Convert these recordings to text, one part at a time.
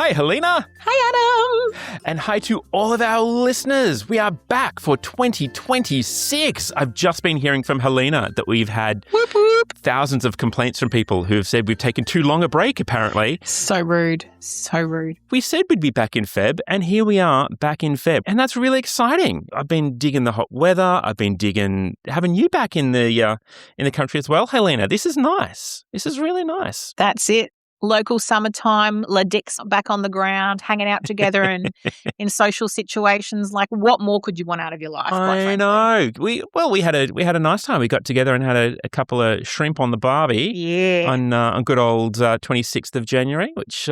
Hi, Helena. Hi, Adam. And hi to all of our listeners. We are back for 2026. I've just been hearing from Helena that we've had thousands of complaints from people who have said we've taken too long a break, apparently. So rude. So rude. We said we'd be back in Feb, and here we are back in Feb. And that's really exciting. I've been digging the hot weather. I've been digging having you back in the country as well, Helena. This is nice. This is really nice. That's it. Local summertime, La Dicks back on the ground, hanging out together and in social situations. Like, what more could you want out of your life? I know. We had a nice time. We got together and had a couple of shrimp on the barbie. Yeah. On good old 26th of January, which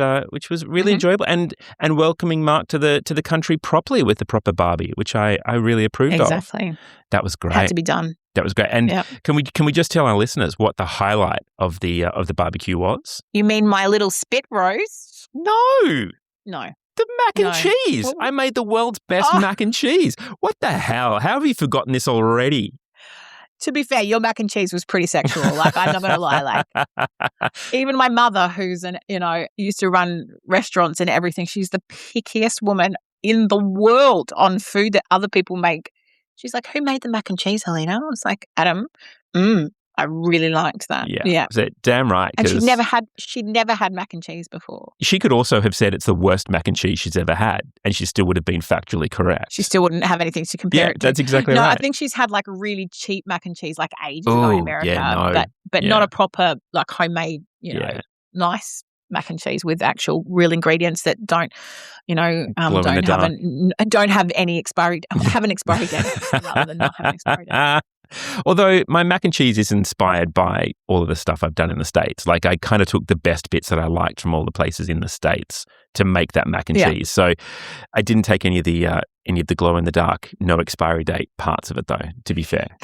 was really enjoyable and welcoming Mark to the country properly with the proper barbie, which I really approved of. Exactly. That was great. Had to be done. That was great. And can we just tell our listeners what the highlight of the barbecue was? You mean my little spit roast? No. The mac and cheese. Well, I made the world's best mac and cheese. What the hell? How have you forgotten this already? To be fair, your mac and cheese was pretty sexual. Like, I'm not going to lie. Like, even my mother, who's used to run restaurants and everything, she's the pickiest woman in the world on food that other people make. She's like, who made the mac and cheese, Helena? I was like, Adam. I really liked that. Yeah. Was it damn right? And she'd never had mac and cheese before. She could also have said it's the worst mac and cheese she's ever had, and she still would have been factually correct. She still wouldn't have anything to compare it to. That's exactly right. No, I think she's had like really cheap mac and cheese like ages ago in America, but not a proper like homemade, nice mac and cheese with actual real ingredients that don't have any expiry have an expiry date rather than not have an expiry date. Although my mac and cheese is inspired by all of the stuff I've done in the States. Like, I kind of took the best bits that I liked from all the places in the States to make that mac and cheese. So I didn't take any of the glow in the dark, no expiry date parts of it, though, to be fair.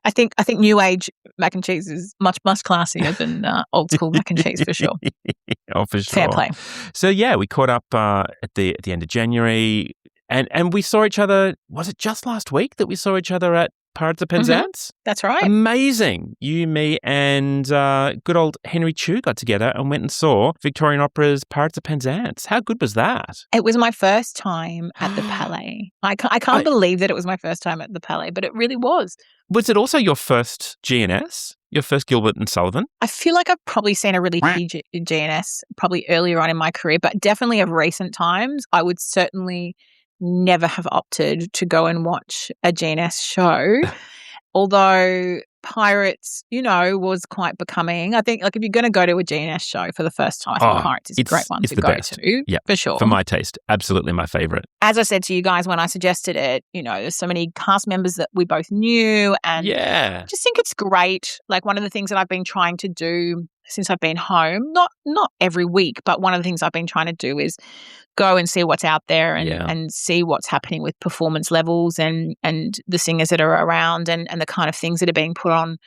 I think new age mac and cheese is much classier than old school mac and cheese for sure. Oh, for sure. Fair play. So we caught up at the end of January, and we saw each other. Was it just last week that we saw each other at Pirates of Penzance? That's right. Amazing. You, me, and good old Henry Chu got together and went and saw Victorian Opera's Pirates of Penzance. How good was that? It was my first time at the Palais. I can't believe that it was my first time at the Palais, but it really was. Was it also your first GNS? Your first Gilbert and Sullivan? I feel like I've probably seen a really huge GNS probably earlier on in my career, but definitely of recent times, I would certainly never have opted to go and watch a GNS show. Although Pirates, was quite becoming. I think, like, if you're going to go to a GNS show for the first time, I think Pirates is a great one to go to. Yeah, for sure. For my taste, absolutely my favourite. As I said to you guys when I suggested it, there's so many cast members that we both knew, and I just think it's great. Like, one of the things that I've been trying to do since I've been home, not every week, but one of the things I've been trying to do is go and see what's out there and see what's happening with performance levels and the singers that are around and the kind of things that are being put on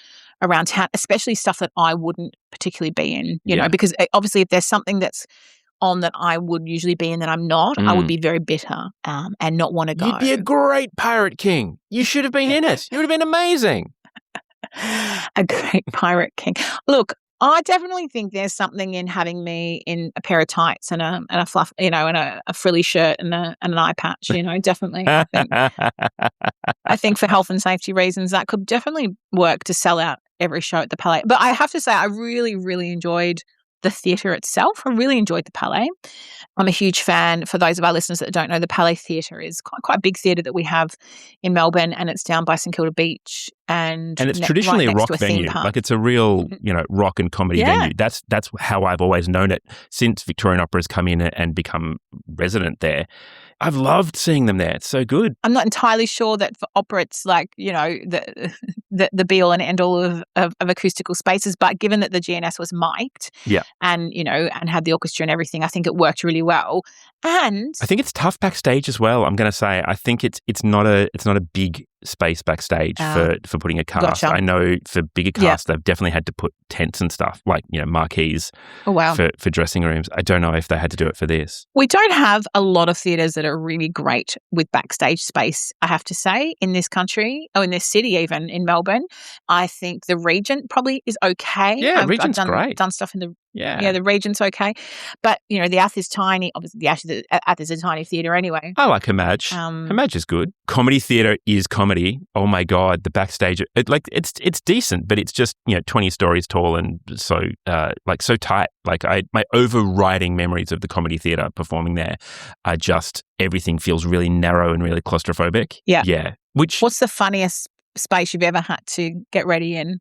around town, especially stuff that I wouldn't particularly be in, because obviously if there's something that's on that I would usually be in that I'm not, I would be very bitter and not want to go. You'd be a great pirate king. You should have been in it. You would have been amazing. A great pirate king. Look, I definitely think there's something in having me in a pair of tights and a fluff, and a frilly shirt and an eye patch. Definitely. I think for health and safety reasons, that could definitely work to sell out every show at the Palais. But I have to say, I really, really enjoyed the theatre itself. I really enjoyed the Palais. I'm a huge fan. For those of our listeners that don't know, the Palais Theatre is quite a big theatre that we have in Melbourne, and it's down by St Kilda Beach. And it's traditionally a rock venue. Like, it's a real, rock and comedy venue. That's how I've always known it since Victorian Opera has come in and become resident there. I've loved seeing them there. It's so good. I'm not entirely sure that for opera it's like, the be all and end all of acoustical spaces, but given that the GNS was mic'd and had the orchestra and everything, I think it worked really well. And I think it's tough backstage as well. I'm going to say, I think it's not a big space backstage for putting a cast. Gotcha. I know for bigger casts, they've definitely had to put tents and stuff, like, marquees for dressing rooms. I don't know if they had to do it for this. We don't have a lot of theatres that are really great with backstage space, I have to say, in this country, or in this city even, in Melbourne. I think the Regent probably is okay. Yeah, Regent's great. Done stuff in the Yeah, the Regent's okay. But, the Ath is tiny. Obviously, the Ath is a tiny theatre anyway. I like Hamaj. Hamaj is good. Comedy theatre is comedy. Oh, my God. The backstage, it's decent, but it's just, 20 stories tall and so, so tight. My overriding memories of the comedy theatre performing there are just everything feels really narrow and really claustrophobic. Yeah. Yeah. What's the funniest space you've ever had to get ready in?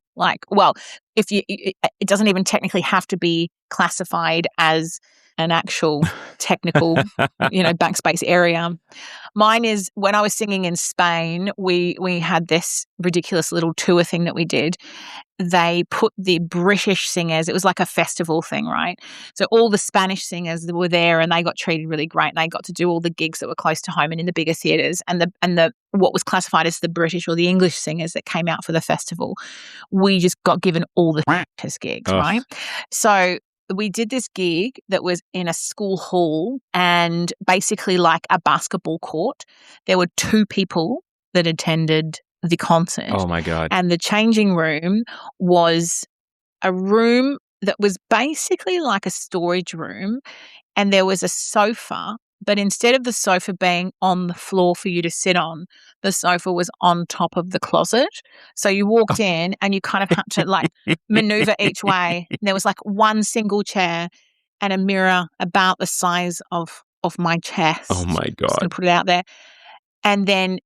It doesn't even technically have to be classified as an actual technical, backspace area. Mine is when I was singing in Spain, we had this ridiculous little tour thing that we did. They put the British singers, it was like a festival thing, right? So all the Spanish singers were there and they got treated really great and they got to do all the gigs that were close to home and in the bigger theatres, and the what was classified as the British or the English singers that came out for the festival, we just got given all the gigs, right? So we did this gig that was in a school hall and basically like a basketball court. There were 2 people that attended the concert. Oh, my God. And the changing room was a room that was basically like a storage room, and there was a sofa, but instead of the sofa being on the floor for you to sit on, the sofa was on top of the closet. So you walked in and you kind of had to maneuver each way. And there was one single chair and a mirror about the size of my chest. Oh, my God. Just going to put it out there. And then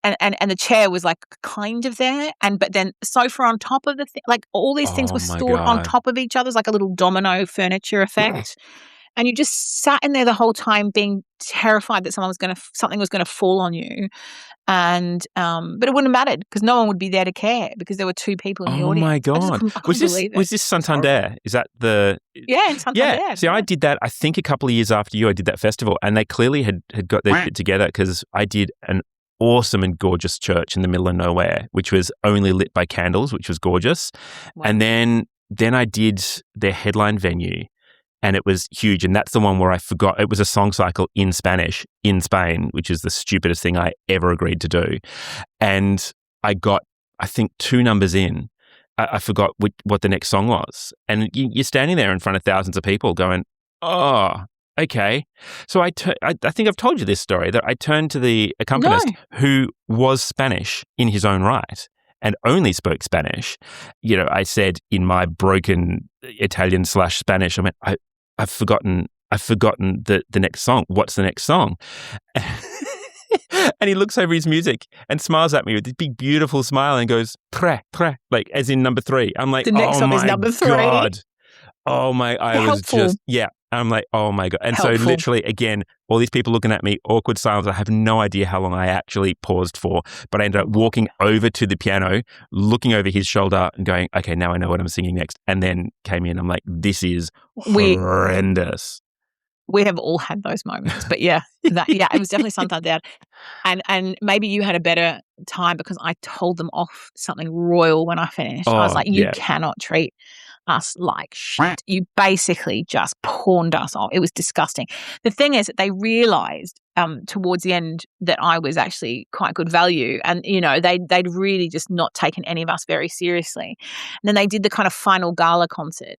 and the chair was kind of there, but then sofa on top of the thing, all these things were stored on top of each other, like a little domino furniture effect. And you just sat in there the whole time being terrified that something was going to fall on you. And but it wouldn't have mattered because no one would be there to care because there were 2 people in the audience. Oh my God. Was this Santander? Is that the... Yeah, in Santander. Yeah. See, I did that, I think a couple of years after you, I did that festival, and they clearly had got their shit together because I did an awesome and gorgeous church in the middle of nowhere, which was only lit by candles, which was gorgeous. Wow. And then I did their headline venue, and it was huge. And that's the one where I forgot it was a song cycle in Spanish in Spain, which is the stupidest thing I ever agreed to do. And I got, I think, 2 numbers in, I forgot what the next song was. And you're standing there in front of thousands of people going, oh, okay. So I think I've told you this story, that I turned to the accompanist who was Spanish in his own right and only spoke Spanish. I said in my broken Italian/Spanish, I went, I've forgotten the next song. What's the next song? And he looks over his music and smiles at me with this big, beautiful smile and goes, tre, as in number 3. I'm like, the next song is number 3. God. Oh my, was just, yeah. I'm like, oh my God. And so literally, again, all these people looking at me, awkward silence. I have no idea how long I actually paused for, but I ended up walking over to the piano, looking over his shoulder and going, okay, now I know what I'm singing next. And then came in. I'm like, this is horrendous. We have all had those moments, but it was definitely something like that. And maybe you had a better time because I told them off something royal when I finished. I was like, you cannot treat us like shit. You basically just pawned us off. It was disgusting. The thing is that they realised towards the end that I was actually quite good value, and they'd really just not taken any of us very seriously. And then they did the kind of final gala concert,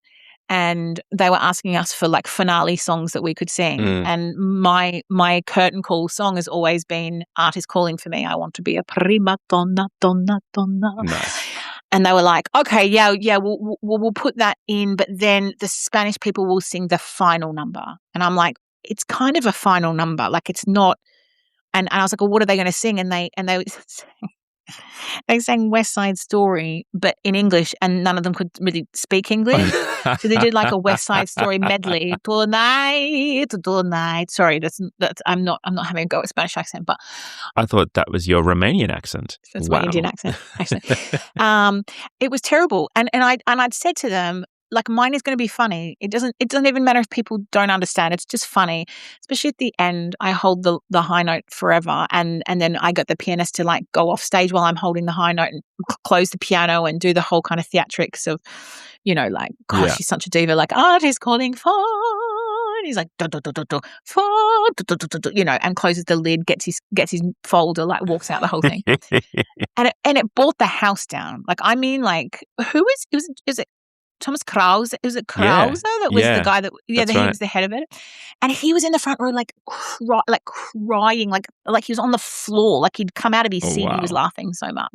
and they were asking us for finale songs that we could sing. And my curtain call song has always been "Art is Calling for Me." I want to be a prima donna, donna, donna. Nice. And they were like, okay, we'll put that in, but then the Spanish people will sing the final number. And I'm like, it's kind of a final number, it's not. And I was like, well, what are they going to sing? And they sang West Side Story, but in English, and none of them could really speak English. So they did a West Side Story medley. Tonight. Sorry, that's I'm not having a go at Spanish accent, but I thought that was your Romanian accent. That's my Indian accent, actually. It was terrible, and I'd said to them, mine is going to be funny. It doesn't even matter if people don't understand. It's just funny. Especially at the end, I hold the high note forever, and then I got the pianist to go off stage while I'm holding the high note and close the piano and do the whole kind of theatrics of, gosh, she's such a diva. Art is calling for. And he's like, do, do, do, do, do, for, do, do, do, do, do, and closes the lid, gets his folder, walks out the whole thing, and it brought the house down. Who is it? Thomas Krause. Was it Krause that was the guy that? Yeah, he was the head of it, and he was in the front row, like crying, like he was on the floor, like he'd come out of his seat. Wow. He was laughing so much,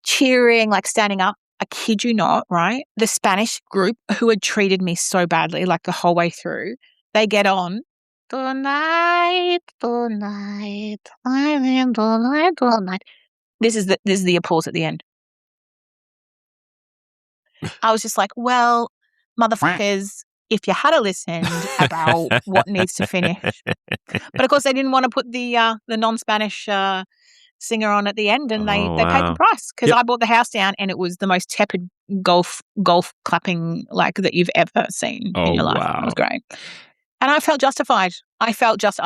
cheering, like standing up. I kid you not, right? The Spanish group who had treated me so badly, like the whole way through, they get on. Tonight. This is the applause at the end. I was just like, well, motherfuckers, if you had listened about what needs to finish. But of course, they didn't want to put the non-Spanish singer on at the end, and they paid the price because I bought the house down, and it was the most tepid golf clapping like that you've ever seen in your life. Wow. It was great, and I felt justified. I felt just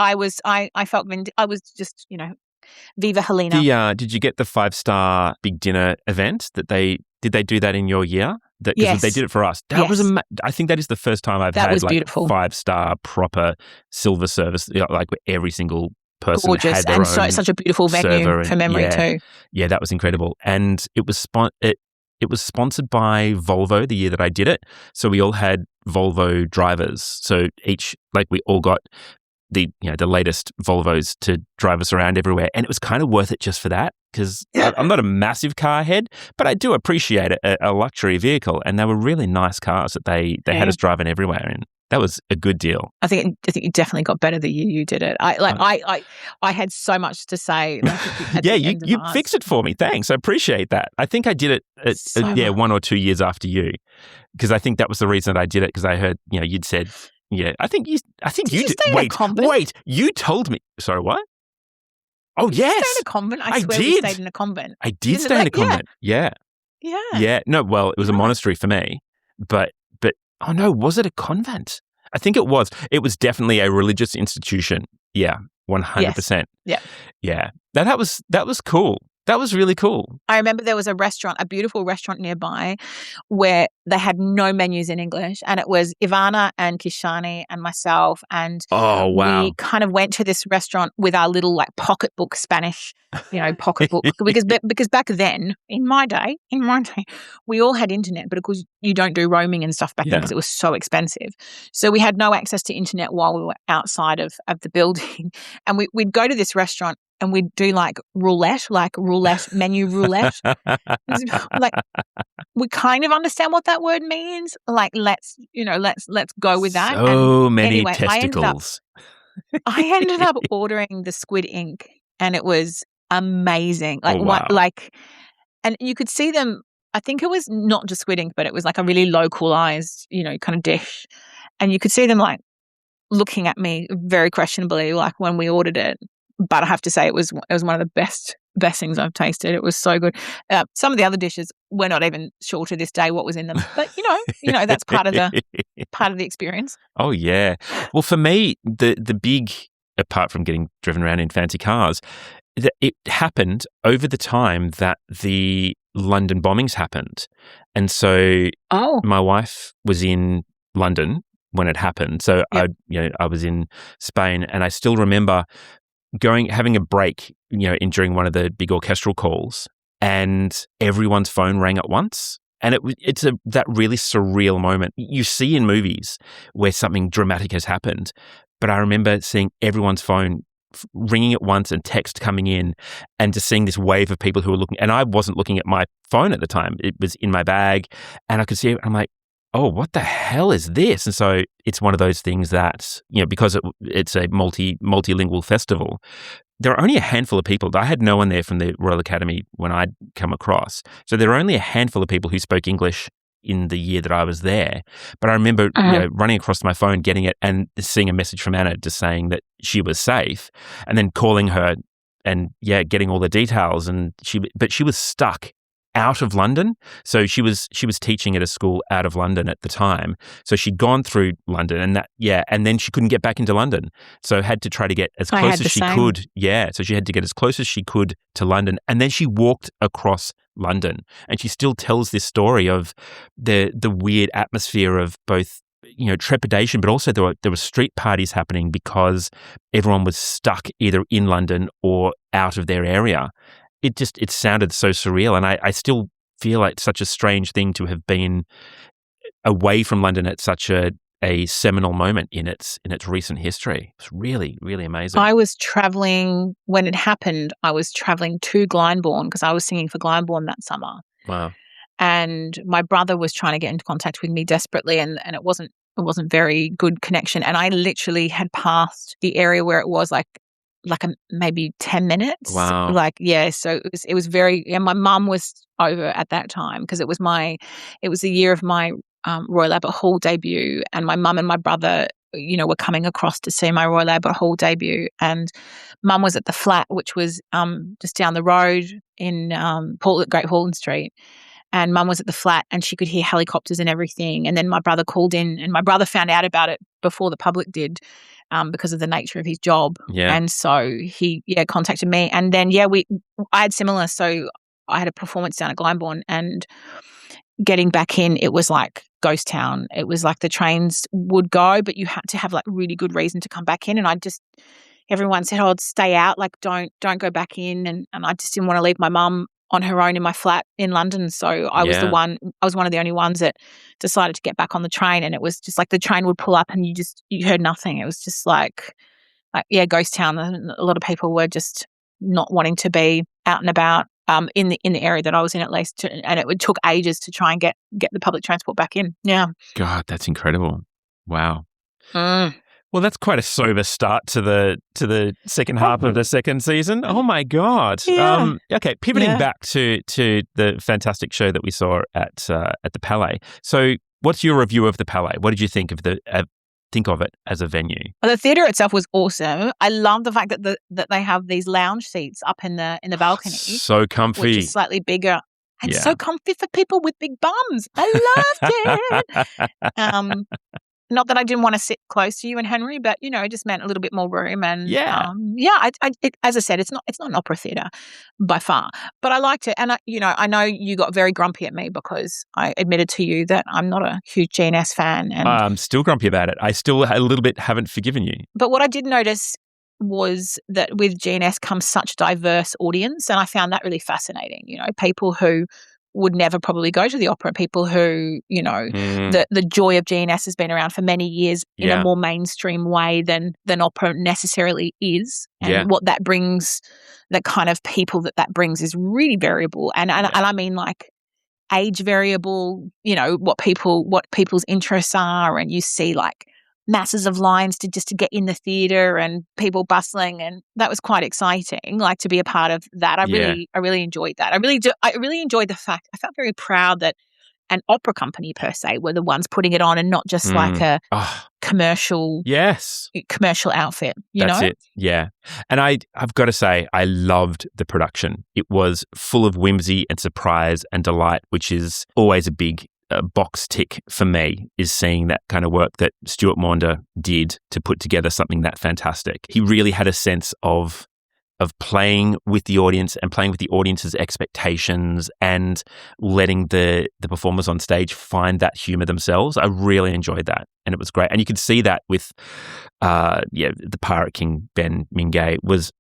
Viva Helena. Did you get the 5-star big dinner event that did they do that in your year? Yes. They did it for us. That was I think that is the first time I've had like beautiful 5-star proper silver service, like where every single person gorgeous had their and own such a beautiful venue for memory too. Yeah, that was incredible. And it was sponsored by Volvo the year that I did it. So we all had Volvo drivers. So we all got the latest Volvos to drive us around everywhere, and it was kind of worth it just for that because I'm not a massive car head, but I do appreciate a luxury vehicle, and they were really nice cars that they had us driving everywhere, and that was a good deal. I think you definitely got better the year you did it. I had so much to say. You fixed it for me. Thanks, I appreciate that. I think I did it 1 or 2 years after you, because I think that was the reason that I did it, because I heard you'd said. Yeah, I think you did. Wait, you told me. Sorry, what? Oh, yes. You stayed in a convent? I swear we stayed in a convent. I did stay in a convent. Yeah. Yeah. No, well, it was a monastery for me, but oh no, was it a convent? I think it was. It was definitely a religious institution. Yeah, 100%. Yes. Yeah. That was cool. That was really cool. I remember there was a beautiful restaurant nearby where they had no menus in English, and it was Ivana and Kishani and myself, and we kind of went to this restaurant with our little like pocketbook Spanish, pocketbook because back then in my day, we all had internet, but of course you don't do roaming and stuff back then because it was so expensive. So we had no access to internet while we were outside of the building, and we'd go to this restaurant. And we'd do menu roulette. Like, we kind of understand what that word means. Like, let's go with that. So many testicles. I ended up ordering the squid ink, and it was amazing. And you could see them. I think it was not just squid ink, but it was like a really localized, kind of dish. And you could see them like looking at me very questionably, like when we ordered it. But I have to say it was one of the best things I've tasted. It was so good. Some of the other dishes, we're not even sure to this day what was in them. But that's part of the experience. Oh yeah. Well, for me, the big, apart from getting driven around in fancy cars, it happened over the time that the London bombings happened, and so my wife was in London when it happened. So I was in Spain, and I still remember having a break, during one of the big orchestral calls, and everyone's phone rang at once. And it's that really surreal moment you see in movies where something dramatic has happened. But I remember seeing everyone's phone ringing at once and text coming in, and just seeing this wave of people who were looking. And I wasn't looking at my phone at the time. It was in my bag, and I could see it. I'm like, oh, what the hell is this? And so it's one of those things that, because it's a multilingual festival, there are only a handful of people. I had no one there from the Royal Academy when I'd come across. So there were only a handful of people who spoke English in the year that I was there. But I remember running across my phone, getting it, and seeing a message from Anna just saying that she was safe, and then calling her and getting all the details. And she was stuck out of London. So she was teaching at a school out of London at the time. So she'd gone through London, and then she couldn't get back into London. So had to try to get as close as she could. Yeah. So she had to get as close as she could to London. And then she walked across London. And she still tells this story of the weird atmosphere of both, trepidation, but also there were street parties happening because everyone was stuck either in London or out of their area. It sounded so surreal, and I still feel like such a strange thing to have been away from London at such a seminal moment in its recent history. It's really, really amazing. I was traveling when it happened. I was traveling to Glyndebourne because I was singing for Glyndebourne that summer. Wow. And my brother was trying to get into contact with me desperately, and it wasn't very good connection. And I literally had passed the area where it was like maybe 10 minutes. Wow. So it was very. And my mum was over at that time because it was the year of my Royal Albert Hall debut, and my mum and my brother, were coming across to see my Royal Albert Hall debut. And mum was at the flat, which was just down the road in Great Portland Street. And mum was at the flat and she could hear helicopters and everything. And then my brother called in, and my brother found out about it before the public did because of the nature of his job. Yeah. And so he contacted me. And then, I had similar. So I had a performance down at Glyndebourne, and getting back in, it was like ghost town. It was like the trains would go, but you had to have like really good reason to come back in. And everyone said, "Oh, stay out, like don't go back in." And I just didn't want to leave my mum on her own in my flat in London. So I was one of the only ones that decided to get back on the train. And it was just like the train would pull up and you heard nothing. It was just like ghost town. A lot of people were just not wanting to be out and about in the area that I was in, at least. And it took ages to try and get the public transport back in. Yeah. God, that's incredible. Wow. Mm. Well, that's quite a sober start to the second half of the second season. Oh my God! Yeah. Okay, pivoting back to the fantastic show that we saw at the Palais. So, what's your review of the Palais? What did you think of it as a venue? Well, the theatre itself was awesome. I love the fact that they have these lounge seats up in the balcony. So comfy, which is slightly bigger. And so comfy for people with big bums. I loved it. Not that I didn't want to sit close to you and Henry, but it just meant a little bit more room. And as I said, it's not an opera theatre by far, but I liked it. And I know you got very grumpy at me because I admitted to you that I'm not a huge GNS fan. And I'm still grumpy about it. I still a little bit haven't forgiven you. But what I did notice was that with GNS comes such a diverse audience, and I found that really fascinating. People who would never probably go to the opera, people who, the joy of GNS has been around for many years in a more mainstream way than opera necessarily is. And what that brings, the kind of people that brings is really variable. And I mean like age variable, what people's interests are. And you see like masses of lines to get in the theatre and people bustling, and that was quite exciting. Like to be a part of that, I really enjoyed that. I really enjoyed the fact I felt very proud that an opera company per se were the ones putting it on, and not just like a commercial outfit. That's it. Yeah, and I've got to say I loved the production. It was full of whimsy and surprise and delight, which is always a big box tick for me, is seeing that kind of work that Stuart Maunder did to put together something that fantastic. He really had a sense of playing with the audience and playing with the audience's expectations and letting the performers on stage find that humor themselves. I really enjoyed that, and it was great. And you could see that with the Pirate King Ben Mingay was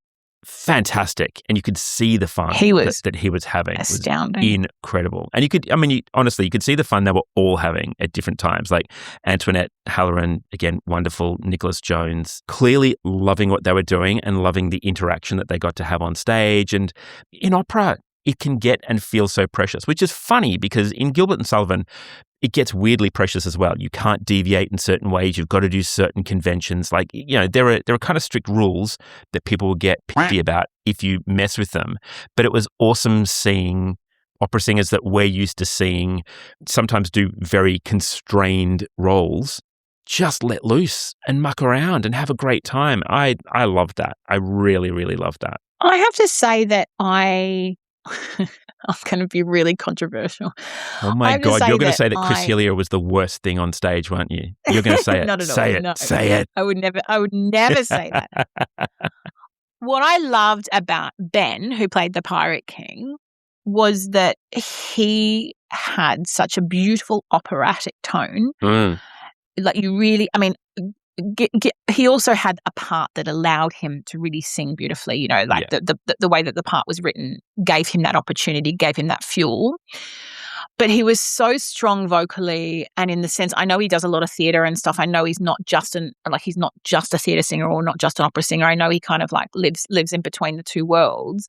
fantastic, and you could see the fun that he was having. Astounding. It was incredible. And you could see the fun they were all having at different times, like Antoinette Halloran, again, wonderful, Nicholas Jones, clearly loving what they were doing and loving the interaction that they got to have on stage. And in opera, it can get and feel so precious, which is funny because in Gilbert and Sullivan, it gets weirdly precious as well. You can't deviate in certain ways. You've got to do certain conventions. Like, there are kind of strict rules that people will get picky about if you mess with them. But it was awesome seeing opera singers that we're used to seeing sometimes do very constrained roles just let loose and muck around and have a great time. I loved that. I really, really loved that. I have to say that I'm going to be really controversial. Oh my God, you're going to say that Chris Hillier was the worst thing on stage, weren't you? You're going to say it. Not at all. Say it. No. Say it. I would never say that. What I loved about Ben, who played the Pirate King, was that he had such a beautiful operatic tone. Like he also had a part that allowed him to really sing beautifully. The way that the part was written gave him that opportunity, gave him that fuel. But he was so strong vocally, and in the sense, I know he does a lot of theatre and stuff. I know he's not just he's not just a theatre singer or not just an opera singer. I know he kind of like lives in between the two worlds.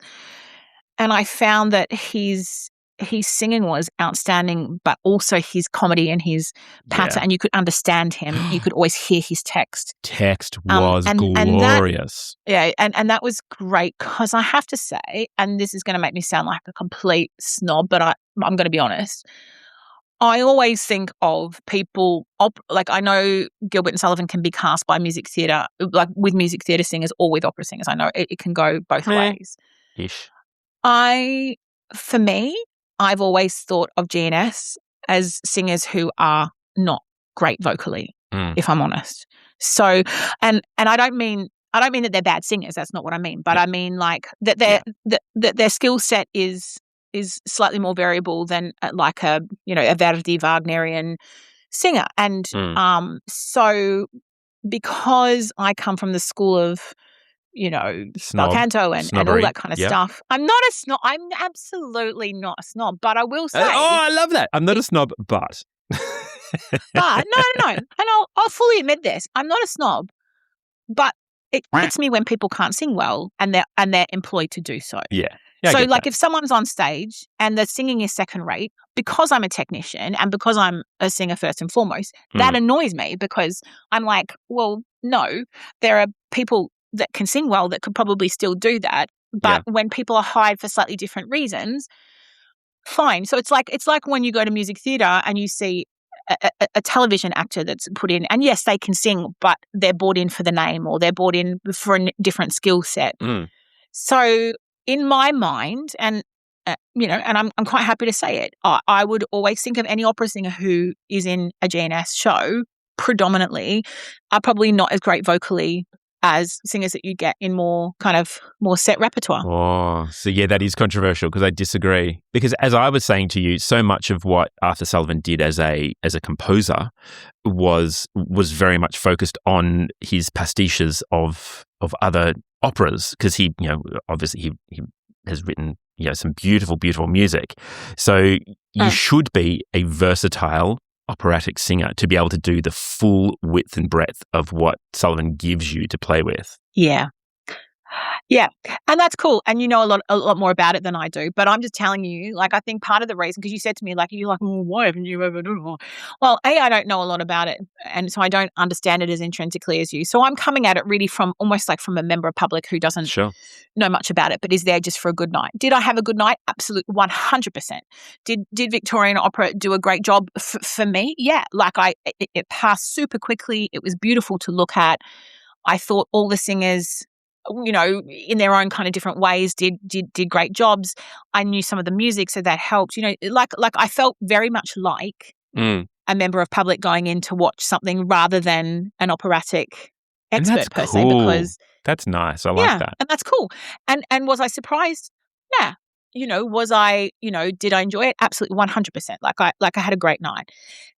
And I found that his singing was outstanding, but also his comedy and his patter, and you could understand him. You could always hear his text. Text was glorious. And that was great, because I have to say, and this is going to make me sound like a complete snob, but I'm going to be honest. I always think of people, like I know Gilbert and Sullivan can be cast by music theatre, like with music theatre singers or with opera singers. I know it can go both ways. Ish. For me, I've always thought of GNS as singers who are not great vocally, if I'm honest. So, and I don't mean that they're bad singers. That's not what I mean. But I mean like that their skill set is slightly more variable than like a Verdi Wagnerian singer. And so because I come from the school of bel canto and all that kind of stuff. I'm not a snob. I'm absolutely not a snob, but I will say. I love that. I'm not a snob, but. But no. And I'll fully admit this. I'm not a snob, but it hits me when people can't sing well and they're employed to do so. Yeah. So like if someone's on stage and the singing is second rate, because I'm a technician and because I'm a singer first and foremost, that annoys me, because I'm like, well, no, there are people that can sing well that could probably still do that. But when people are hired for slightly different reasons, fine. So it's like when you go to music theatre and you see a television actor that's put in, and yes, they can sing, but they're brought in for the name or they're brought in for a different skill set. So in my mind, and and I'm quite happy to say it, I would always think of any opera singer who is in a GNS show predominantly are probably not as great vocally as singers that you get in more set repertoire. Oh, so yeah, that is controversial, because I disagree. Because as I was saying to you, so much of what Arthur Sullivan did as a composer was very much focused on his pastiches of other operas, because he obviously he has written some beautiful, beautiful music. So you should be a versatile operatic singer to be able to do the full width and breadth of what Sullivan gives you to play with. Yeah. Yeah. And that's cool. And you know a lot more about it than I do. But I'm just telling you, like, I think part of the reason, because you said to me, like, you're like, well, why haven't you ever done it? Well, I don't know a lot about it. And so I don't understand it as intrinsically as you. So I'm coming at it really from almost like from a member of public who doesn't know much about it, but is there just for a good night. Did I have a good night? Absolutely, 100%. Did Victorian opera do a great job for me? Yeah. Like it passed super quickly. It was beautiful to look at. I thought all the singers, in their own kind of different ways, did great jobs. I knew some of the music, so that helped. Like I felt very much like a member of public going in to watch something rather than an operatic expert per se. Because that's nice. I like that. And that's cool. And was I surprised? Yeah. Was I, did I enjoy it? Absolutely, 100%. Like I had a great night.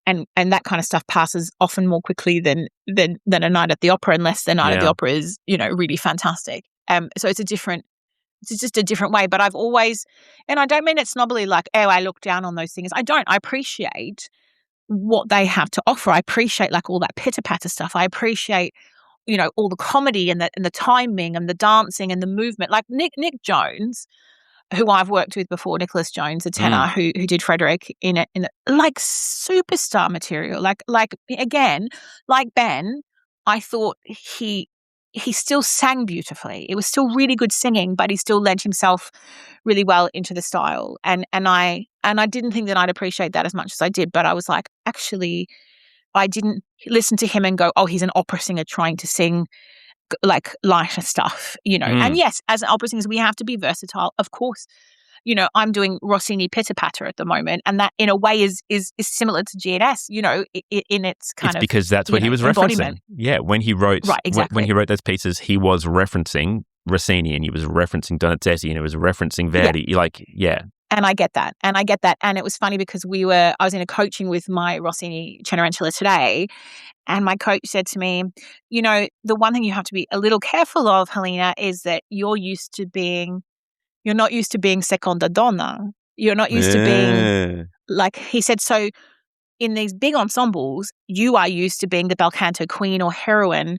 And that kind of stuff passes often more quickly than a night at the opera, unless the night at the opera is, really fantastic. So it's just a different way. But I've always, and I don't mean it snobbily, like, oh, I look down on those things. I don't. I appreciate what they have to offer. I appreciate like all that pitter-patter stuff. I appreciate, all the comedy and the timing and the dancing and the movement. Like Nick Jones, who I've worked with before, Nicholas Jones, a tenor who did Frederick in it, like superstar material. Like again, like Ben, I thought he still sang beautifully. It was still really good singing, but he still lent himself really well into the style. And I didn't think that I'd appreciate that as much as I did, but I was like, actually, I didn't listen to him and go, oh, he's an opera singer trying to sing like lighter stuff, And yes, as an opera singers, we have to be versatile, of course. I'm doing Rossini pitter patter at the moment, and that in a way is similar to GNS, in its kind it's because that's what he was referencing. Yeah, when he wrote when he wrote those pieces, he was referencing Rossini, and he was referencing Donizetti, and he was referencing Verdi. And I get that. And it was funny because I was in a coaching with my Rossini Cenerentola today, and my coach said to me, the one thing you have to be a little careful of, Helena, is that you're not used to being seconda donna. You're not used to being like he said, so in these big ensembles, you are used to being the bel canto queen or heroine.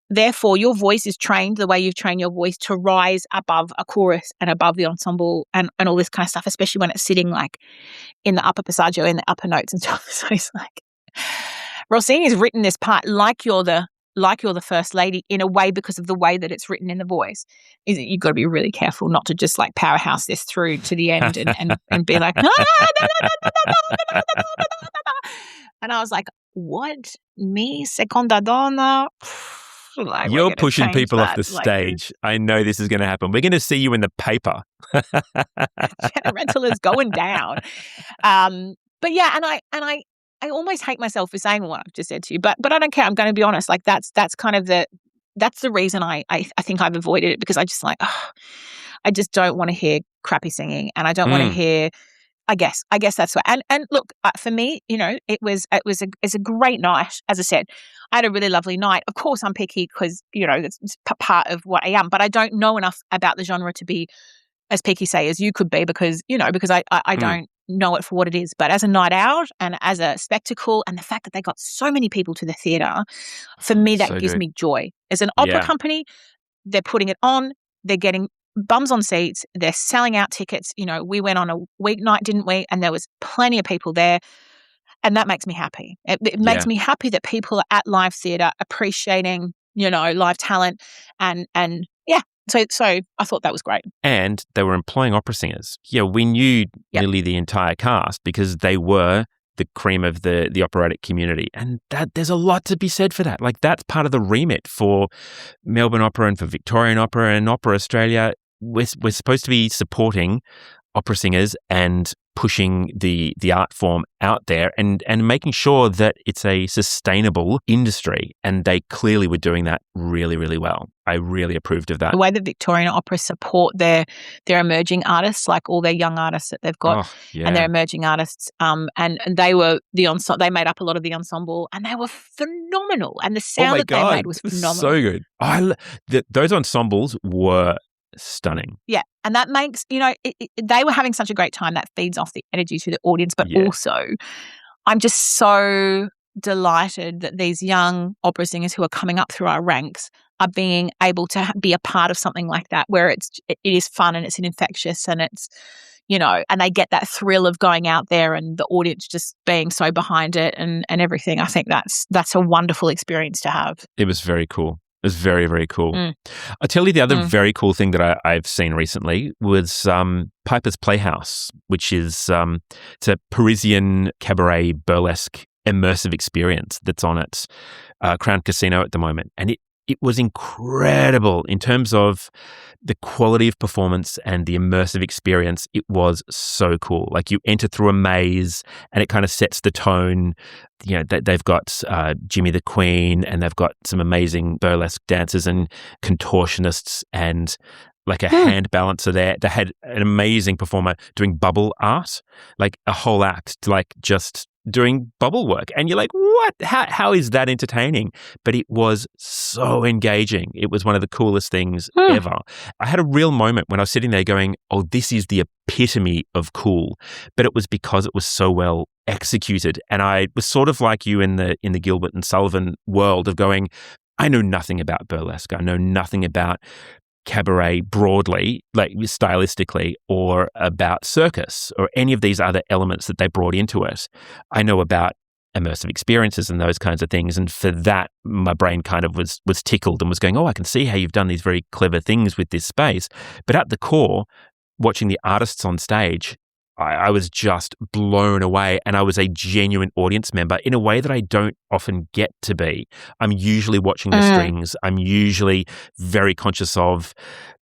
Therefore, your voice is trained the way you've trained your voice to rise above a chorus and above the ensemble and all this kind of stuff, especially when it's sitting like in the upper passaggio, in the upper notes and stuff. So it's like Rossini's written this part like you're the first lady in a way because of the way that it's written in the voice. You've got to be really careful not to just like powerhouse this through to the end and be like, and I was like, what? Me, seconda donna? Like, you're pushing people off the stage. I know this is going to happen. We're going to see you in the paper. Rental is going down. But yeah, and I almost hate myself for saying what I've just said to you, but I don't care. I'm going to be honest. Like that's kind of that's the reason I think I've avoided it, because I just like, I just don't want to hear crappy singing, and I don't want to hear. I guess that's what. And look, for me, it's a great night. As I said, I had a really lovely night. Of course, I'm picky because it's part of what I am, but I don't know enough about the genre to be as picky, say, as you could be, because I don't know it for what it is. But as a night out and as a spectacle, and the fact that they got so many people to the theatre, for me that gives me joy. As an opera company, they're putting it on. They're getting bums on seats. They're selling out tickets. We went on a weeknight, didn't we? And there was plenty of people there. And that makes me happy. It makes me happy that people are at live theatre appreciating, live talent. And yeah, so I thought that was great. And they were employing opera singers. Yeah, we knew nearly the entire cast because they were the cream of the operatic community. And that there's a lot to be said for that. Like, that's part of the remit for Melbourne Opera and for Victorian Opera and Opera Australia. We're supposed to be supporting opera singers and pushing the art form out there and making sure that it's a sustainable industry. And they clearly were doing that really, really well. I really approved of that. The way that Victorian Opera support their emerging artists, like all their young artists that they've got, and their emerging artists, and they were they made up a lot of the ensemble, and they were phenomenal. And the sound they made was phenomenal. So good. Those ensembles were stunning. Yeah. And that makes, they were having such a great time that feeds off the energy to the audience. But also, I'm just so delighted that these young opera singers who are coming up through our ranks are being able to be a part of something like that, where it is fun and it's infectious and it's, and they get that thrill of going out there and the audience just being so behind it and everything. I think that's a wonderful experience to have. It was very cool. It was very, very cool. I'll tell you the other very cool thing that I've seen recently was Piper's Playhouse, which is it's a Parisian cabaret burlesque immersive experience that's on at Crown Casino at the moment. And it was incredible in terms of the quality of performance and the immersive experience. It was so cool. Like, you enter through a maze and it kind of sets the tone. They've got Jimmy the Queen, and they've got some amazing burlesque dancers and contortionists and like a hand balancer there. They had an amazing performer doing bubble art, like a whole act, like just doing bubble work. And you're like, what? How is that entertaining? But it was so engaging. It was one of the coolest things ever. I had a real moment when I was sitting there going, oh, this is the epitome of cool. But it was because it was so well executed. And I was sort of like you in the Gilbert and Sullivan world of going, I know nothing about burlesque. I know nothing about cabaret broadly, like stylistically, or about circus or any of these other elements that they brought into it. I know about immersive experiences and those kinds of things. And for that, my brain kind of was tickled and was going, oh, I can see how you've done these very clever things with this space. But at the core, watching the artists on stage, I was just blown away, and I was a genuine audience member in a way that I don't often get to be. I'm usually watching the strings. I'm usually very conscious of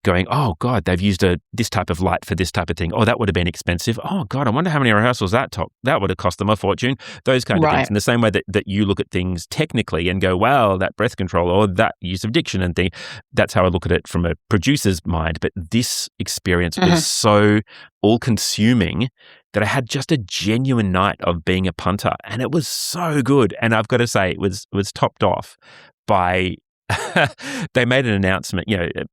going, oh, God, they've used this type of light for this type of thing. Oh, that would have been expensive. Oh, God, I wonder how many rehearsals that took. That would have cost them a fortune. Those kind of things. In the same way that you look at things technically and go, wow, that breath control or that use of diction and thing. That's how I look at it from a producer's mind. But this experience was so all-consuming that I had just a genuine night of being a punter, and it was so good. And I've got to say, it was topped off by they made an announcement,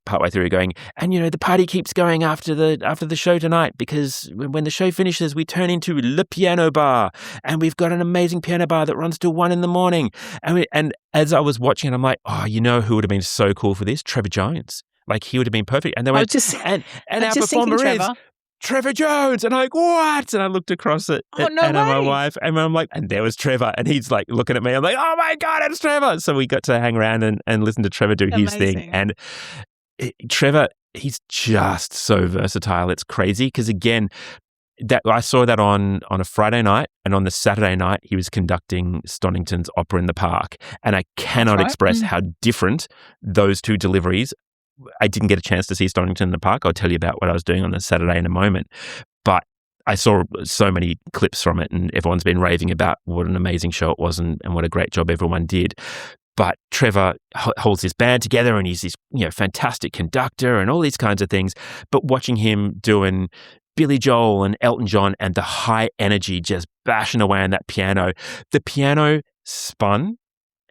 partway through going, and, the party keeps going after the show tonight because when the show finishes, we turn into Le Piano Bar and we've got an amazing piano bar that runs till 1 a.m. And as I was watching it, I'm like, oh, who would have been so cool for this? Trevor Jones. Like, he would have been perfect. And they went, and our performer is Trevor Jones. And I'm like, what? And I looked across at Anna, my wife, and I'm like, and there was Trevor. And he's like looking at me. I'm like, oh my God, it's Trevor. So we got to hang around and listen to Trevor do his thing. And Trevor, he's just so versatile. It's crazy because, again, that I saw that on a Friday night, and on the Saturday night, he was conducting Stonington's Opera in the Park. And I cannot express how different those two deliveries. I didn't get a chance to see Stonington in the Park. I'll tell you about what I was doing on the Saturday in a moment. But I saw so many clips from it, and everyone's been raving about what an amazing show it was and what a great job everyone did. But Trevor holds his band together, and he's this fantastic conductor and all these kinds of things. But watching him doing Billy Joel and Elton John and the high energy just bashing away on that piano, the piano spun.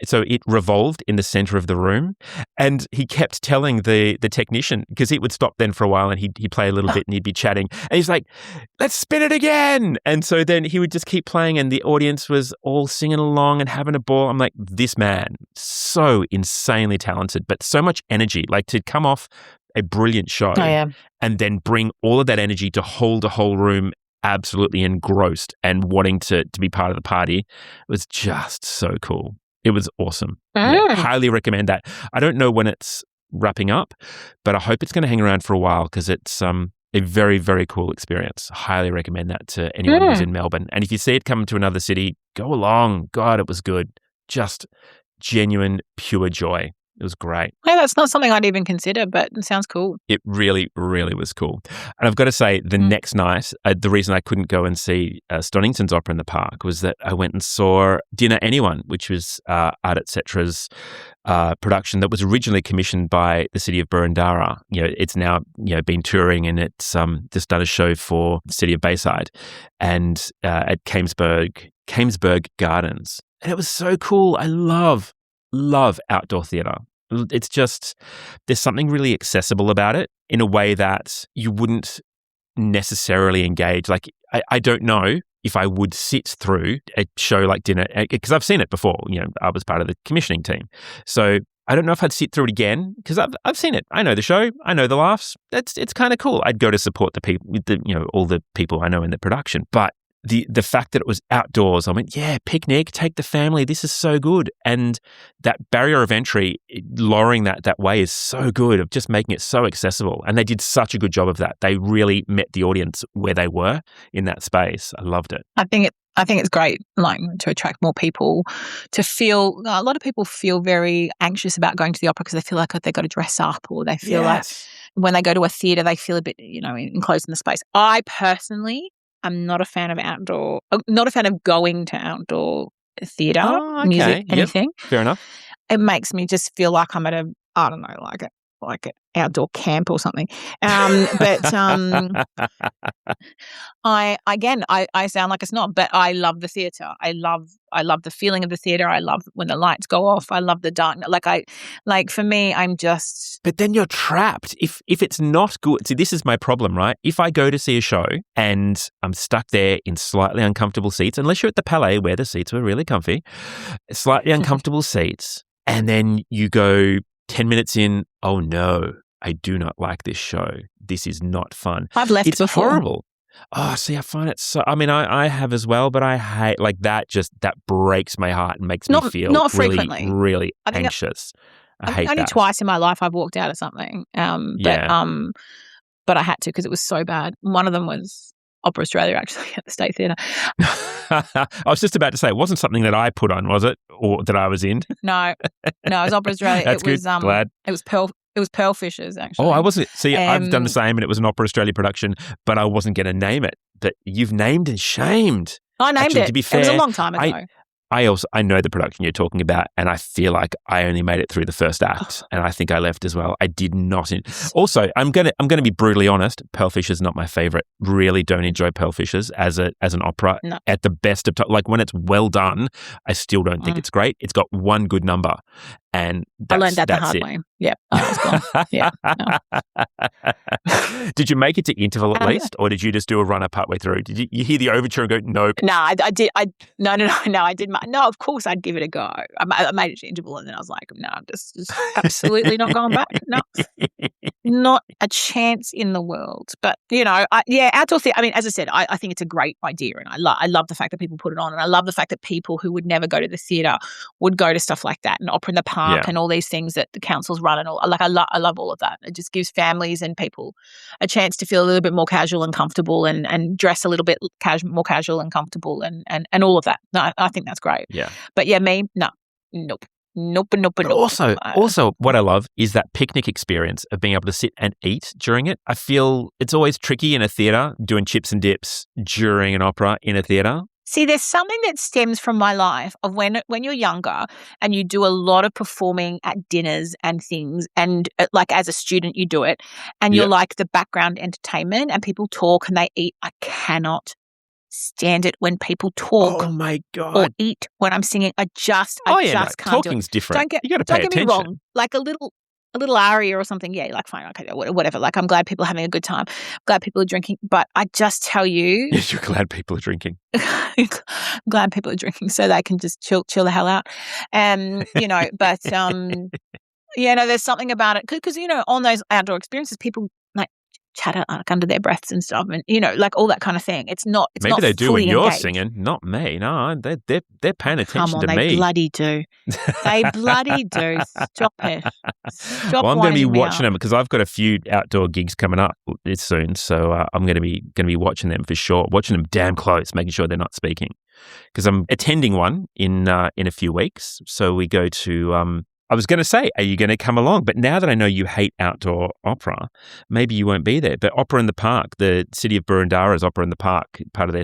So it revolved in the center of the room, and he kept telling the technician, because he would stop then for a while and he'd play a little bit and he'd be chatting, and he's like, let's spin it again. And so then he would just keep playing, and the audience was all singing along and having a ball. I'm like, this man, so insanely talented, but so much energy, like to come off a brilliant show and then bring all of that energy to hold a whole room absolutely engrossed and wanting to be part of the party. It was just so cool. It was awesome. Yeah, highly recommend that. I don't know when it's wrapping up, but I hope it's going to hang around for a while because it's a very, very cool experience. Highly recommend that to anyone who's in Melbourne. And if you see it coming to another city, go along. God, it was good. Just genuine, pure joy. It was great. Hey, that's not something I'd even consider, but it sounds cool. It really, really was cool. And I've got to say, the next night, the reason I couldn't go and see Stonington's Opera in the Park was that I went and saw Dinner Anyone, which was Art Etcetra's production that was originally commissioned by the city of Boroondara. It's now been touring, and it's just done a show for the city of Bayside and at Kamesburg Gardens. And it was so cool. I love outdoor theatre. It's just, there's something really accessible about it in a way that you wouldn't necessarily engage. Like, I don't know if I would sit through a show like Dinner, because I've seen it before. I was part of the commissioning team. So I don't know if I'd sit through it again because I've seen it. I know the show. I know the laughs. It's kind of cool. I'd go to support the people, all the people I know in the production. But the fact that it was outdoors, I went, yeah, picnic, take the family. This is so good. And that barrier of entry, lowering that way is so good, of just making it so accessible. And they did such a good job of that. They really met the audience where they were in that space. I loved it. I think it's great, like, to attract more people, to feel. A lot of people feel very anxious about going to the opera because they feel like they've got to dress up, or they feel like when they go to a theatre, they feel a bit, enclosed in the space. I personally, I'm not a fan of going to outdoor theatre, music, anything. Fair enough. It makes me just feel like I'm at I don't know, like an outdoor camp or something. But I sound like a snob, but I love the theatre. I love the feeling of the theatre. I love when the lights go off. I love the dark. For me, I'm just. But then you're trapped if it's not good. See, this is my problem, right? If I go to see a show and I'm stuck there in slightly uncomfortable seats, unless you're at the Palais where the seats were really comfy, slightly uncomfortable seats, and then you go 10 minutes in, oh no, I do not like this show. This is not fun. I've left it's before. Horrible. Oh, see, I find it so, I have as well, but I hate, that breaks my heart and makes me feel not really, frequently. really anxious. I hate only that. Twice in my life I've walked out of something. But I had to because it was so bad. One of them was Opera Australia, actually, at the State Theatre. I was just about to say, it wasn't something that I put on, was it? Or that I was in? No, it was Opera Australia. That's good. Glad. It was Pearl Fishers, actually. Oh, I wasn't. See, I've done the same, and it was an Opera Australia production, but I wasn't going to name it. But you've named and shamed. I named it. To be fair, it was a long time ago. I know the production you're talking about, and I feel like I only made it through the first act, and I think I left as well. I did not. Also, I'm gonna be brutally honest. Pearl Fishers not my favorite. Really don't enjoy Pearl Fishers as an opera. No. At the best of times, like when it's well done, I still don't think it's great. It's got one good number, And I learned that the hard way. Yeah, I was gone. Yeah. No. Did you make it to interval at least, or did you just do a runner partway through? Did you hear the overture and go, nope? No, I did. No, I did. No, of course I'd give it a go. I made it to interval, and then I was like, no, I'm just absolutely not going back. No, not a chance in the world. But outdoor theatre. I mean, as I said, I think it's a great idea, and I love the fact that people put it on, and I love the fact that people who would never go to the theatre would go to stuff like that, and Opera in the Park, and all these things that the councils run, and all. Like I love all of that. It just gives families and people a chance to feel a little bit more casual and comfortable, and dress a little bit more casual and comfortable, and all of that. No, I think that's great. Yeah. But nope. But also, what I love is that picnic experience of being able to sit and eat during it. I feel it's always tricky in a theatre doing chips and dips during an opera in a theatre. See, there's something that stems from my life of when you're younger and you do a lot of performing at dinners and things, and like as a student you do it, and you're like the background entertainment and people talk and they eat. I cannot stand it when people talk. Oh my God. Or eat when I'm singing. I just can't do it. Talking's different. You got to pay attention. Don't get me wrong. Like a little aria or something. Yeah, like fine, okay, whatever. Like I'm glad people are having a good time. I'm glad people are drinking. But I just tell you, yes, you're glad people are drinking. Glad people are drinking so they can just chill the hell out. But there's something about it because on those outdoor experiences, people like chat like under their breaths and stuff, and like all that kind of thing. It's not. It's maybe not they do when you're engaged. Singing, not me. No, they're paying attention to me. They bloody do. They bloody do. Stop it. Stop. Well, I'm going to be watching them because I've got a few outdoor gigs coming up soon, so I'm going to be watching them for sure. Watching them damn close, making sure they're not speaking. Because I'm attending one in a few weeks. So we go to. I was going to say, are you going to come along? But now that I know you hate outdoor opera, maybe you won't be there. But Opera in the Park, the city of Boroondara's Opera in the Park, part of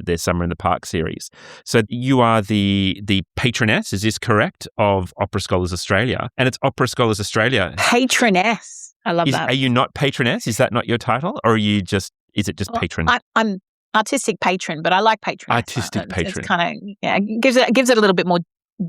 their Summer in the Park series. So you are the patroness, is this correct, of Opera Scholars Australia? And it's Opera Scholars Australia. Patroness. I love that. Are you not patroness? Is that not your title? Or is it just patron? I'm artistic patron, but I like patroness. Artistic patron. It's kind of, gives it a little bit more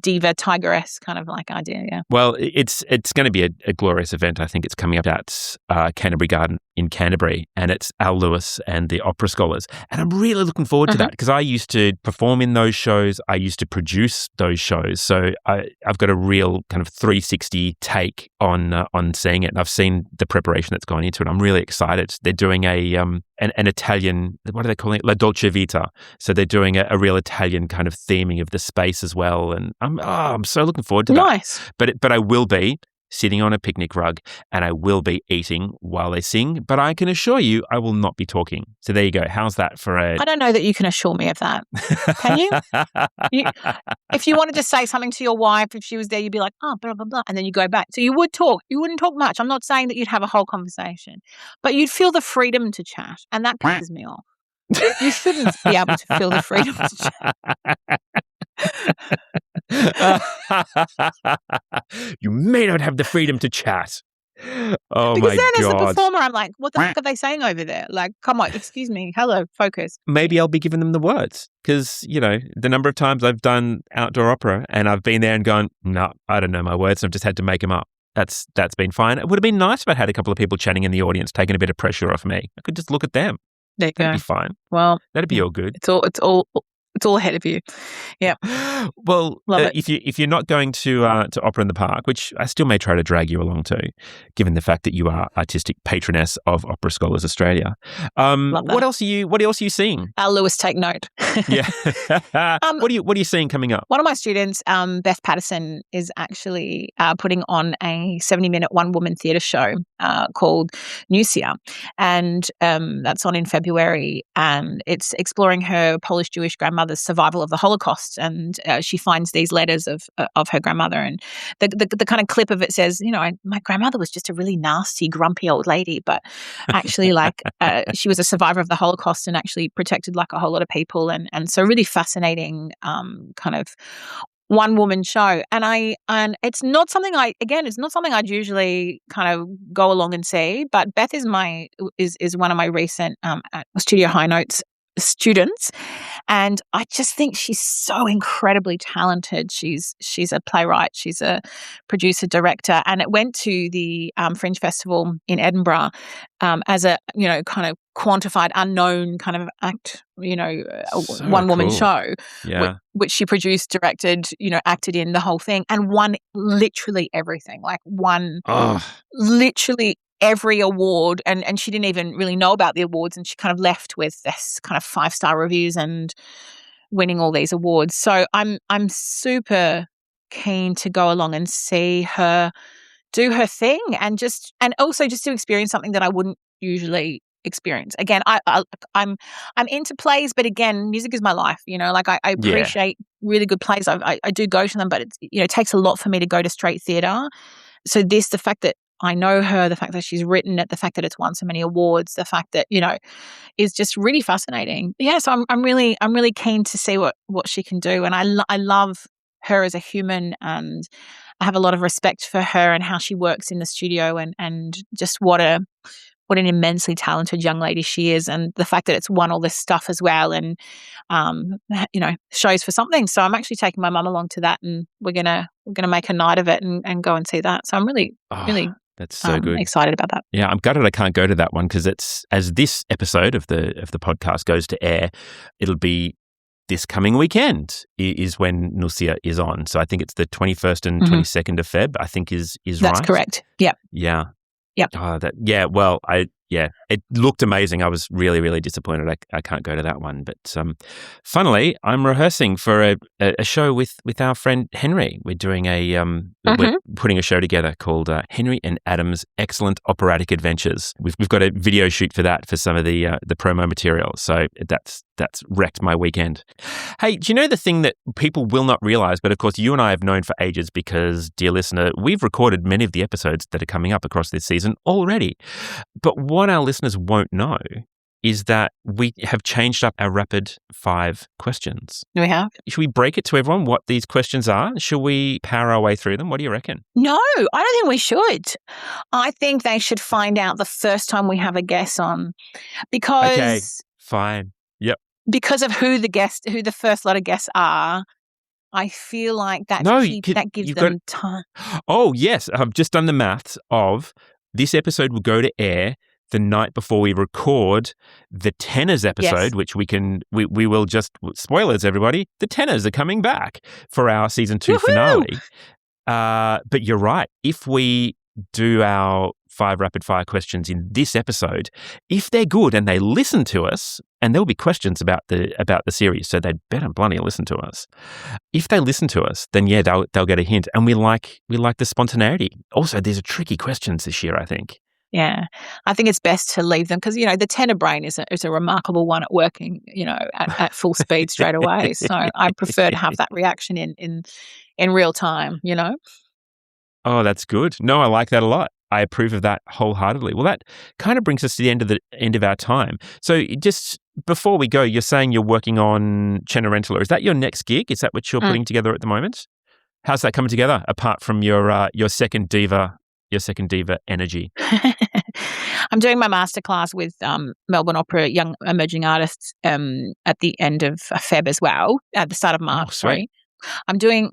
diva tigress kind of like idea. Yeah. Well, it's going to be a glorious event. I think it's coming up at Canterbury Garden in Canterbury, and it's Al Lewis and the Opera Scholars. And I'm really looking forward to that because I used to perform in those shows. I used to produce those shows. So I've got a real kind of 360 take on seeing it. And I've seen the preparation that's gone into it. I'm really excited. They're doing an Italian, what are they calling it? La Dolce Vita. So they're doing a real Italian kind of theming of the space as well. And I'm so looking forward to that. Nice. But I will be sitting on a picnic rug and I will be eating while they sing. But I can assure you I will not be talking. So there you go. How's that for a... I don't know that you can assure me of that. Can you? If you wanted to say something to your wife, if she was there, you'd be like, oh, blah, blah, blah. And then you go back. So you would talk. You wouldn't talk much. I'm not saying that you'd have a whole conversation. But you'd feel the freedom to chat. And that pisses me off. You shouldn't be able to feel the freedom to chat. You may not have the freedom to chat. Oh because my then God. As a performer, I'm like, what the fuck are they saying over there? Like, come on, excuse me. Hello, focus. Maybe I'll be giving them the words because, the number of times I've done outdoor opera and I've been there and gone, no, I don't know my words. And I've just had to make them up. That's been fine. It would have been nice if I had a couple of people chatting in the audience, taking a bit of pressure off me. I could just look at them. There you That'd go. be fine. Well, that'd be all good. It's all ahead of you. Yeah. Well, Love it. if you're not going to Opera in the Park, which I still may try to drag you along to, given the fact that you are artistic patroness of Opera Scholars Australia. What else are you seeing? Al Lewis, take note. Yeah. What are you seeing coming up? One of my students, Beth Patterson, is actually putting on a 70-minute one-woman theatre show called Nusia, and that's on in February, and it's exploring her Polish-Jewish grandmother's survival of the Holocaust, and she finds these letters of her grandmother, and the kind of clip of it says, my grandmother was just a really nasty, grumpy old lady, but actually she was a survivor of the Holocaust and actually protected like a whole lot of people, and so really fascinating kind of one woman show, and it's not something I'd usually kind of go along and see, but Beth is one of my recent Studio High Notes students. And I just think she's so incredibly talented. She's a playwright. She's a producer, director. And it went to the Fringe Festival in Edinburgh as a, kind of quantified, unknown kind of act, So one-woman cool. show, which she produced, directed, acted in the whole thing, and won literally everything, literally every award, and she didn't even really know about the awards, and she kind of left with this kind of 5-star reviews and winning all these awards. So I'm super keen to go along and see her do her thing, and also just to experience something that I wouldn't usually experience. Again, I'm into plays, but again, music is my life. I appreciate really good plays. I do go to them, but it takes a lot for me to go to straight theatre. So the fact that I know her, the fact that she's written it, the fact that it's won so many awards, the fact that is just really fascinating. Yeah, so I'm really keen to see what she can do, and I love her as a human, and I have a lot of respect for her and how she works in the studio, and just what an immensely talented young lady she is, and the fact that it's won all this stuff as well, and shows for something. So I'm actually taking my mum along to that, and we're gonna make a night of it and go and see that. So I'm really that's so good. Excited about that. Yeah, I'm gutted I can't go to that one because it's, as this episode of the podcast goes to air, it'll be this coming weekend is when Nusia is on. So I think it's the 21st and 22nd of Feb, I think is right. That's correct. Yeah. Yeah. Yep. It looked amazing. I was really, really disappointed I can't go to that one. But funnily, I'm rehearsing for a show with our friend Henry. We're doing we're putting a show together called Henry and Adam's Excellent Operatic Adventures. We've got a video shoot for that, for some of the promo material. So that's wrecked my weekend. Hey, do you know the thing that people will not realize, but of course you and I have known for ages because, dear listener, we've recorded many of the episodes that are coming up across this season already. But what our listeners won't know is that we have changed up our rapid 5 questions. We have. Should we break it to everyone what these questions are? Should we power our way through them? What do you reckon? No, I don't think we should. I think they should find out the first time we have a guest on, because... Okay, fine. Yep. Because of who the first lot of guests are, I feel like that gives them time. Oh, yes. I've just done the maths of this episode will go to air the night before we record the Tenors episode, which we will just, spoilers everybody, the Tenors are coming back for our season 2 finale. But you're right. If we do our 5 rapid fire questions in this episode, if they're good and they listen to us, and there'll be questions about the series, so they'd better bloody listen to us. If they listen to us, then they'll get a hint, and we like the spontaneity. Also, these are tricky questions this year, I think. Yeah, I think it's best to leave them because the tenor brain is a remarkable one at working, at full speed straight away. So I prefer to have that reaction in real time. Oh, that's good. No, I like that a lot. I approve of that wholeheartedly. Well, that kind of brings us to the end of our time. So just before we go, you're saying you're working on Cenerentola. Is that your next gig? Is that what you're putting together at the moment? How's that coming together apart from your second diva energy? I'm doing my masterclass with Melbourne Opera Young Emerging Artists at the end of Feb as well, at the start of March. Sorry. I'm doing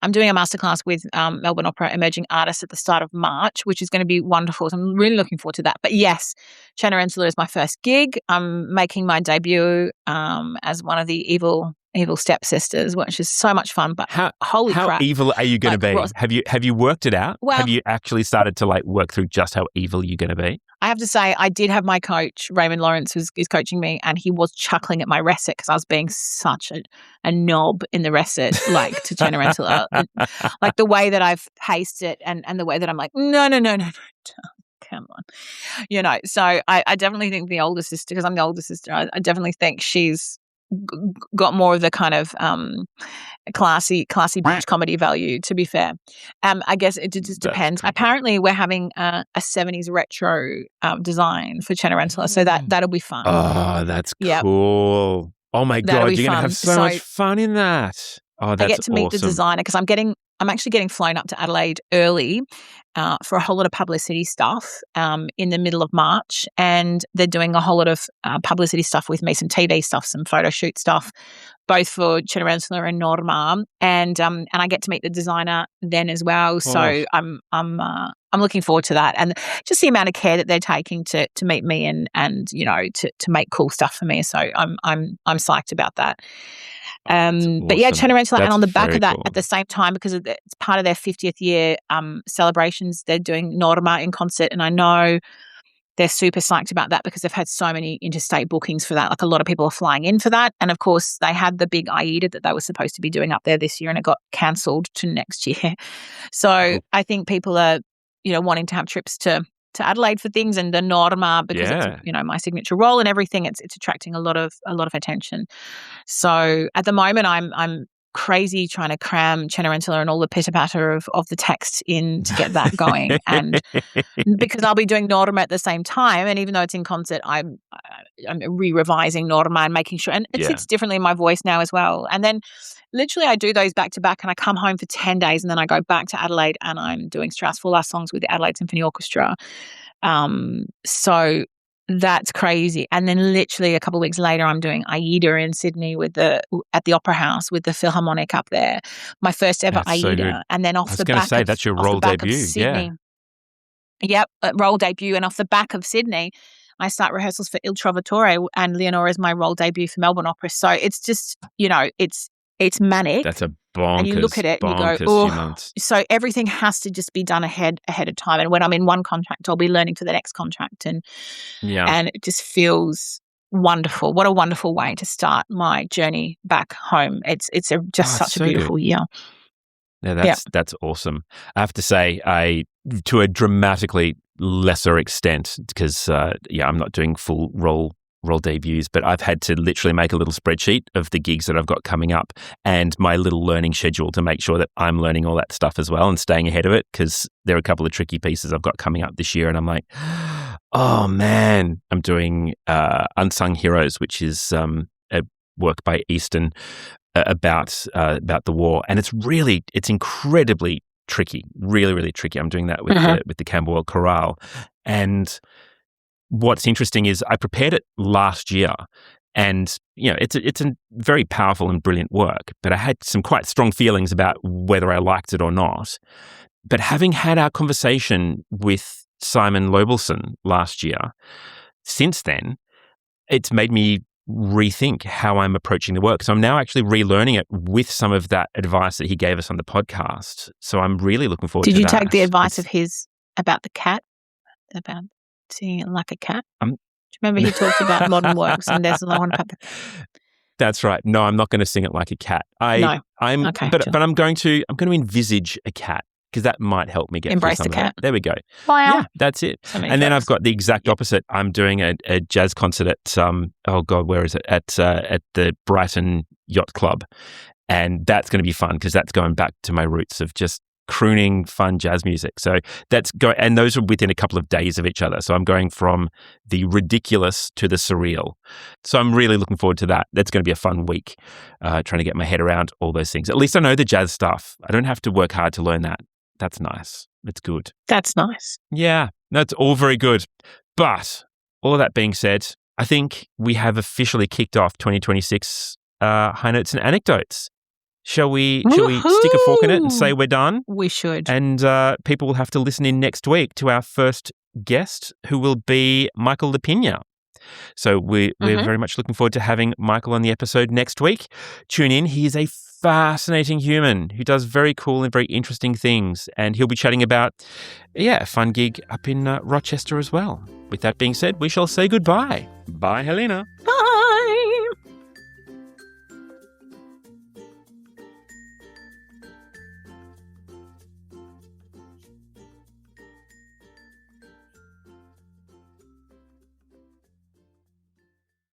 a masterclass with Melbourne Opera Emerging Artists at the start of March, which is going to be wonderful. So I'm really looking forward to that. But yes, Cenerentola is my first gig. I'm making my debut as one of the evil stepsisters, which is so much fun. But holy crap! How evil are you going to be? Have you worked it out? Well, have you actually started to work through just how evil you're going to be? I have to say, I did have my coach, Raymond Lawrence, is coaching me, and he was chuckling at my recit because I was being such a knob in the recit, to Cenerentola. Like the way that I've paced it and the way that I'm like, no, come on. So I definitely think the older sister, because I'm the older sister, I definitely think she's got more of the kind of classy beach comedy value, to be fair. I guess it just depends. Apparently we're having a 70s retro design for Cenerentola, so that'll be fun. Oh, that's cool. Oh my God, you're going to have so much fun in that. Oh, that's awesome. I get to meet the designer because I'm getting I'm actually getting flown up to Adelaide early for a whole lot of publicity stuff in the middle of March, and they're doing a whole lot of publicity stuff with me, some TV stuff, some photo shoot stuff, both for Cenerentola and Norma, and I get to meet the designer then as well. So I'm looking forward to that, and just the amount of care that they're taking to meet me and you know to make cool stuff for me. So I'm psyched about that. Awesome. But yeah, Cenerentola, and on the back of that, cool. At the same time, because it's part of their 50th year celebrations, they're doing Norma in concert, and I know they're super psyched about that because they've had so many interstate bookings for that. Like a lot of people are flying in for that, and of course they had the big AIDA that they were supposed to be doing up there this year, and it got cancelled to next year. So I think people are, you know, wanting to have trips to Adelaide for things, and the Norma, because it's, you know, my signature role and everything, it's attracting a lot of attention. So at the moment I'm crazy trying to cram Cenerentola and all the pitter-patter of the text in to get that going. And because I'll be doing Norma at the same time, and even though it's in concert, I'm re-revising Norma and making sure, and it sits differently in my voice now as well. And then literally I do those back to back, and I come home for 10 days, and then I go back to Adelaide and I'm doing Strauss four last songs with the Adelaide Symphony Orchestra. So that's crazy. And then literally a couple of weeks later, I'm doing AIDA in Sydney at the Opera House with the Philharmonic up there. My first ever that's AIDA. So and then off the back say, that's your role debut. Sydney, yep, role debut. And off the back of Sydney, I start rehearsals for Il Trovatore, and Leonora is my role debut for Melbourne Opera. So it's just, you know, it's manic. That's a bonkers. And you look at it and you go, oh. So everything has to just be done ahead of time. And when I'm in one contract, I'll be learning for the next contract. And it just feels wonderful. What a wonderful way to start my journey back home. It's such a beautiful year. Yeah, that's awesome. I have to say, to a dramatically lesser extent, because I'm not doing full role debuts, but I've had to literally make a little spreadsheet of the gigs that I've got coming up and my little learning schedule to make sure that I'm learning all that stuff as well and staying ahead of it, because there are a couple of tricky pieces I've got coming up this year, and I'm like, oh man, I'm doing Unsung Heroes, which is a work by Easton about the war, and it's incredibly tricky, really, really tricky. I'm doing that with the Camberwell Chorale, and what's interesting is I prepared it last year, and you know it's a very powerful and brilliant work, but I had some quite strong feelings about whether I liked it or not. But having had our conversation with Simon Lobelson last year, since then, it's made me rethink how I'm approaching the work. So I'm now actually relearning it with some of that advice that he gave us on the podcast. So I'm really looking forward to that. Did you take the advice of his about the cat? About singing it like a cat? Do you remember he talked about modern works, and there's the one about the cat? That's right. No, I'm not going to sing it like a cat. But I'm going to envisage a cat, because that might help me get embrace through some the cat. of that. There we go. Wow. Yeah, that's it. And then I've got the exact opposite. I'm doing a jazz concert at where is it? At the Brighton Yacht Club, and that's going to be fun because that's going back to my roots of just crooning, fun jazz music. So and those are within a couple of days of each other. So I'm going from the ridiculous to the surreal. So I'm really looking forward to that. That's going to be a fun week, trying to get my head around all those things. At least I know the jazz stuff. I don't have to work hard to learn that. That's nice. It's good. That's nice. Yeah, that's all very good. But all of that being said, I think we have officially kicked off 2026 High Notes and Anecdotes. Shall we stick a fork in it and say we're done? We should. And people will have to listen in next week to our first guest, who will be Michael Lapina. So we're very much looking forward to having Michael on the episode next week. Tune in. He is a fascinating human who does very cool and very interesting things, and he'll be chatting about a fun gig up in Rochester as well. With that being said, we shall say goodbye. Bye, Helena. Bye.